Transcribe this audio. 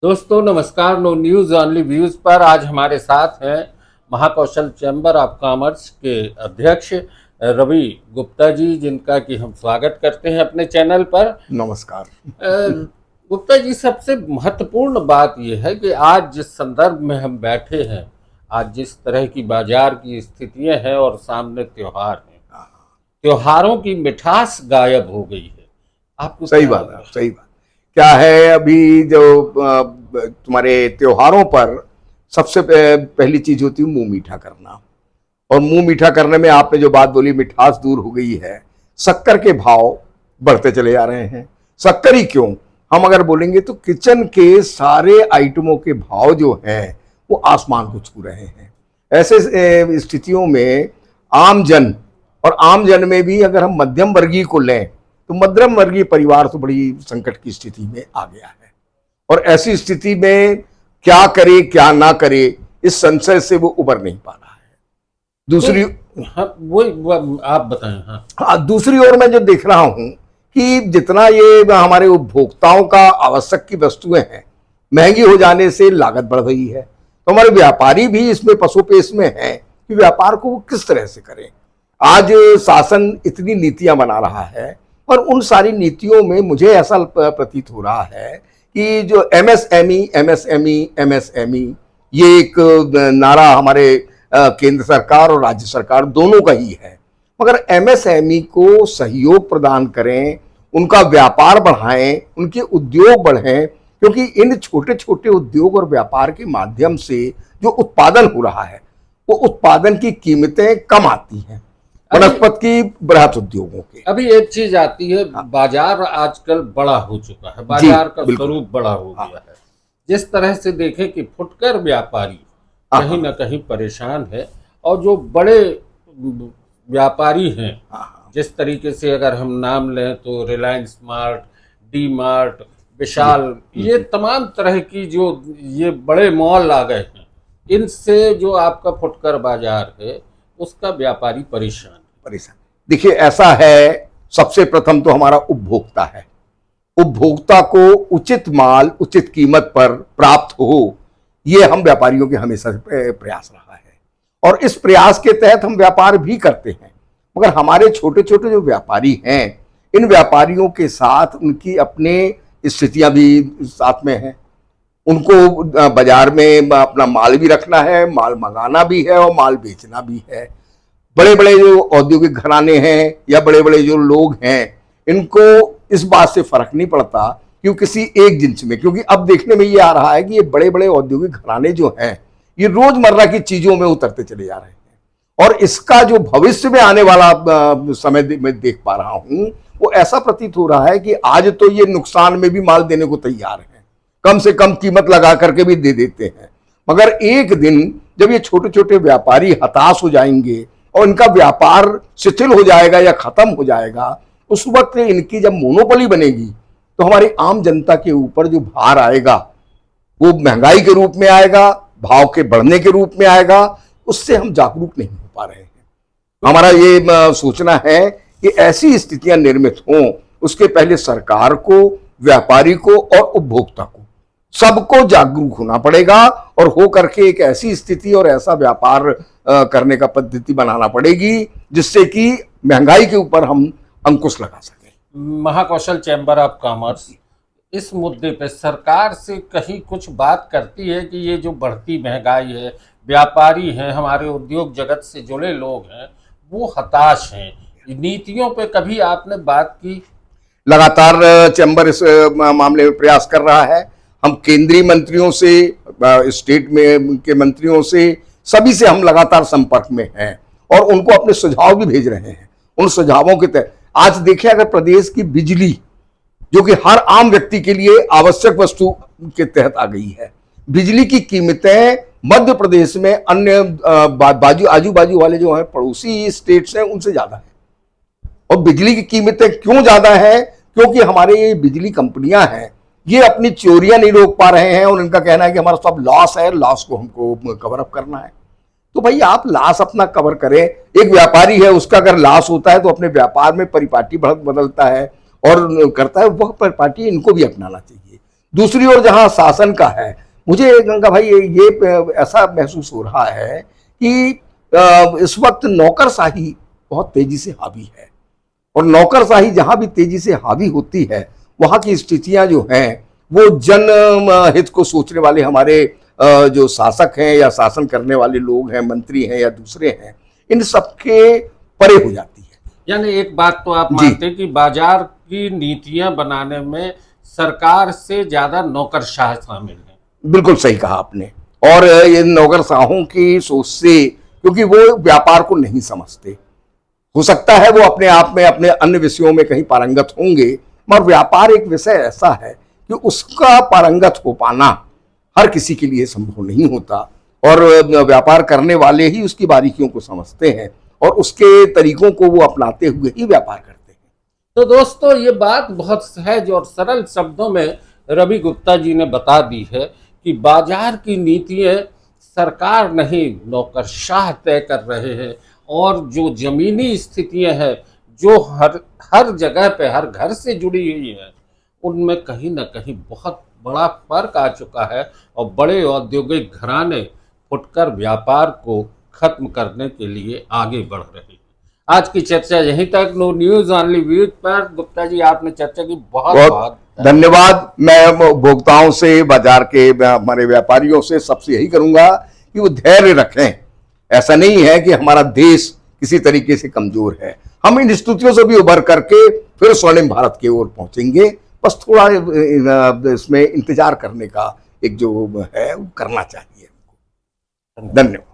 दोस्तों नमस्कार। No news only views पर आज हमारे साथ हैं महाकौशल चैम्बर ऑफ कॉमर्स के अध्यक्ष रवि गुप्ता जी, जिनका कि हम स्वागत करते हैं अपने चैनल पर। नमस्कार। गुप्ता जी, सबसे महत्वपूर्ण बात यह है कि आज जिस संदर्भ में हम बैठे हैं, आज जिस तरह की बाजार की स्थितियां हैं और सामने त्योहार हैं, त्योहारों की मिठास गायब हो गई है। आपको सही बात है, सही बात। क्या है, अभी जो तुम्हारे त्योहारों पर सबसे पहली चीज होती है मुंह मीठा करना। और मुंह मीठा करने में आपने जो बात बोली, मिठास दूर हो गई है। शक्कर के भाव बढ़ते चले जा रहे हैं। शक्कर ही क्यों, हम अगर बोलेंगे तो किचन के सारे आइटमों के भाव जो हैं वो आसमान को छू रहे हैं। ऐसे स्थितियों में आमजन, और आमजन में भी अगर हम मध्यम वर्गीय को लें तो मध्यम वर्गीय परिवार तो बड़ी संकट की स्थिति में आ गया है। और ऐसी स्थिति में क्या करे क्या ना करे, इस संशय से वो उबर नहीं पा रहा है। दूसरी वो आप बताएं। हाँ, दूसरी ओर मैं जो देख रहा हूं कि जितना ये हमारे उपभोक्ताओं का आवश्यक की वस्तुएं हैं, महंगी हो जाने से लागत बढ़ रही है। तो हमारे व्यापारी भी इसमें पसोपेश में हैं कि व्यापार को वो किस तरह से करें। आज शासन इतनी नीतियां बना रहा है और उन सारी नीतियों में मुझे ऐसा प्रतीत हो रहा है कि जो एमएसएमई ये एक नारा हमारे केंद्र सरकार और राज्य सरकार दोनों का ही है। मगर एमएसएमई को सहयोग प्रदान करें, उनका व्यापार बढ़ाएं, उनके उद्योग बढ़ें, क्योंकि इन छोटे छोटे उद्योग और व्यापार के माध्यम से जो उत्पादन हो रहा है वो उत्पादन की कीमतें कम आती हैं वनस्पत की बृहत उद्योगों के। अभी एक चीज आती है, बाजार आजकल बड़ा हो चुका है, बाजार का स्वरूप बड़ा हो गया है। जिस तरह से देखें कि फुटकर व्यापारी कहीं ना कहीं परेशान है, और जो बड़े व्यापारी हैं, जिस तरीके से अगर हम नाम लें तो रिलायंस स्मार्ट, डी मार्ट, विशाल, ये तमाम तरह की जो ये बड़े मॉल आ गए हैं, इनसे जो आपका फुटकर बाजार है उसका व्यापारी परेशान। देखिए, ऐसा है, सबसे प्रथम तो हमारा उपभोक्ता है। उपभोक्ता को उचित माल उचित कीमत पर प्राप्त हो, ये हम व्यापारियों के हमेशा प्रयास रहा है और इस प्रयास के तहत हम व्यापार भी करते हैं। मगर हमारे छोटे छोटे जो व्यापारी हैं, इन व्यापारियों के साथ उनकी अपने स्थितियां भी साथ में हैं। उनको बाजार में अपना माल भी रखना है, माल मंगाना भी है और माल बेचना भी है। बड़े बड़े जो औद्योगिक घराने हैं या बड़े बड़े जो लोग हैं, इनको इस बात से फर्क नहीं पड़ता कि किसी एक जिन्स में, क्योंकि अब देखने में ये आ रहा है कि ये बड़े बड़े औद्योगिक घराने जो हैं ये रोजमर्रा की चीजों में उतरते चले जा रहे हैं। और इसका जो भविष्य में आने वाला समय में देख पा रहा हूं, वो ऐसा प्रतीत हो रहा है कि आज तो ये नुकसान में भी माल देने को तैयार है, कम से कम कीमत लगा करके भी दे देते हैं। मगर एक दिन जब ये छोटे छोटे व्यापारी हताश हो जाएंगे और इनका व्यापार शिथिल हो जाएगा या खत्म हो जाएगा, उस वक्त इनकी जब मोनोपोली बनेगी तो हमारी आम जनता के ऊपर जो भार आएगा वो महंगाई के रूप में आएगा, भाव के बढ़ने के रूप में आएगा। उससे हम जागरूक नहीं हो पा रहे हैं। हमारा ये सोचना है कि ऐसी स्थितियां निर्मित हों, उसके पहले सरकार को, व्यापारी को और उपभोक्ता को, सबको जागरूक होना पड़ेगा और हो करके एक ऐसी स्थिति और ऐसा व्यापार करने का पद्धति बनाना पड़ेगी जिससे कि महंगाई के ऊपर हम अंकुश लगा सकें। महाकौशल चैम्बर ऑफ कॉमर्स इस मुद्दे पे सरकार से कहीं कुछ बात करती है कि ये जो बढ़ती महंगाई है, व्यापारी हैं, हमारे उद्योग जगत से जुड़े लोग हैं, वो हताश हैं, नीतियों पे कभी आपने बात की? लगातार चैम्बर इस मामले में प्रयास कर रहा है। हम केंद्रीय मंत्रियों से, स्टेट में के मंत्रियों से, सभी से हम लगातार संपर्क में हैं और उनको अपने सुझाव भी भेज रहे हैं। उन सुझावों के तहत आज देखिए, अगर प्रदेश की बिजली, जो कि हर आम व्यक्ति के लिए आवश्यक वस्तु के तहत आ गई है, बिजली की कीमतें मध्य प्रदेश में अन्य आजू बाजू वाले जो हैं पड़ोसी स्टेट्स हैं उनसे ज्यादा है। और बिजली की कीमतें क्यों ज्यादा है? क्योंकि हमारे ये बिजली कंपनियां हैं, ये अपनी चोरियां नहीं रोक पा रहे हैं और इनका कहना है कि हमारा सब लॉस है, लॉस को हमको कवर अप करना है। तो भाई आप लॉस अपना कवर करें। एक व्यापारी है, उसका अगर लॉस होता है तो अपने व्यापार में परिपाटी बदलता है और करता है, वह परिपाटी इनको भी अपनाना चाहिए। दूसरी ओर जहां शासन का है, मुझे गंगा भाई ये ऐसा महसूस हो रहा है कि इस वक्त नौकरशाही बहुत तेजी से हावी है, और नौकरशाही जहां भी तेजी से हावी होती है वहां की स्थितियां जो हैं वो जन हित को सोचने वाले हमारे जो शासक हैं या शासन करने वाले लोग हैं, मंत्री हैं या दूसरे हैं, इन सबके परे हो जाती है। यानी एक बात तो आप मानते हैं कि बाजार की नीतियां बनाने में सरकार से ज्यादा नौकरशाह शामिल हैं। बिल्कुल सही कहा आपने। और ये नौकरशाहों की सोच से, क्योंकि वो व्यापार को नहीं समझते, हो सकता है वो अपने आप में अपने अन्य विषयों में कहीं पारंगत होंगे, मगर व्यापार एक विषय ऐसा है कि उसका पारंगत हो पाना हर किसी के लिए संभव नहीं होता, और व्यापार करने वाले ही उसकी बारीकियों को समझते हैं और उसके तरीकों को वो अपनाते हुए ही व्यापार करते हैं। तो दोस्तों, ये बात बहुत सहज और सरल शब्दों में रवि गुप्ता जी ने बता दी है कि बाजार की नीतियां सरकार नहीं नौकरशाह तय कर रहे हैं, और जो जमीनी स्थितियां हैं जो हर जगह पे हर घर से जुड़ी हुई है, उनमें कहीं ना कहीं बहुत बड़ा फर्क आ चुका है, और बड़े औद्योगिक घराने फुटकर व्यापार को खत्म करने के लिए आगे बढ़ रहे हैं। आज की चर्चा यहीं तक। नो न्यूज ओनली व्यूज पर गुप्ता जी आपने चर्चा की, बहुत बहुत धन्यवाद। मैं उपभोक्ताओं से, बाजार के हमारे व्यापारियों से सबसे यही करूंगा कि वो धैर्य रखें। ऐसा नहीं है कि हमारा देश किसी तरीके से कमजोर है, हम इन स्थितियों से भी उभर करके फिर स्वर्णिम भारत की ओर पहुंचेंगे। बस थोड़ा इसमें इंतजार करने का एक जो है वो करना चाहिए। धन्यवाद।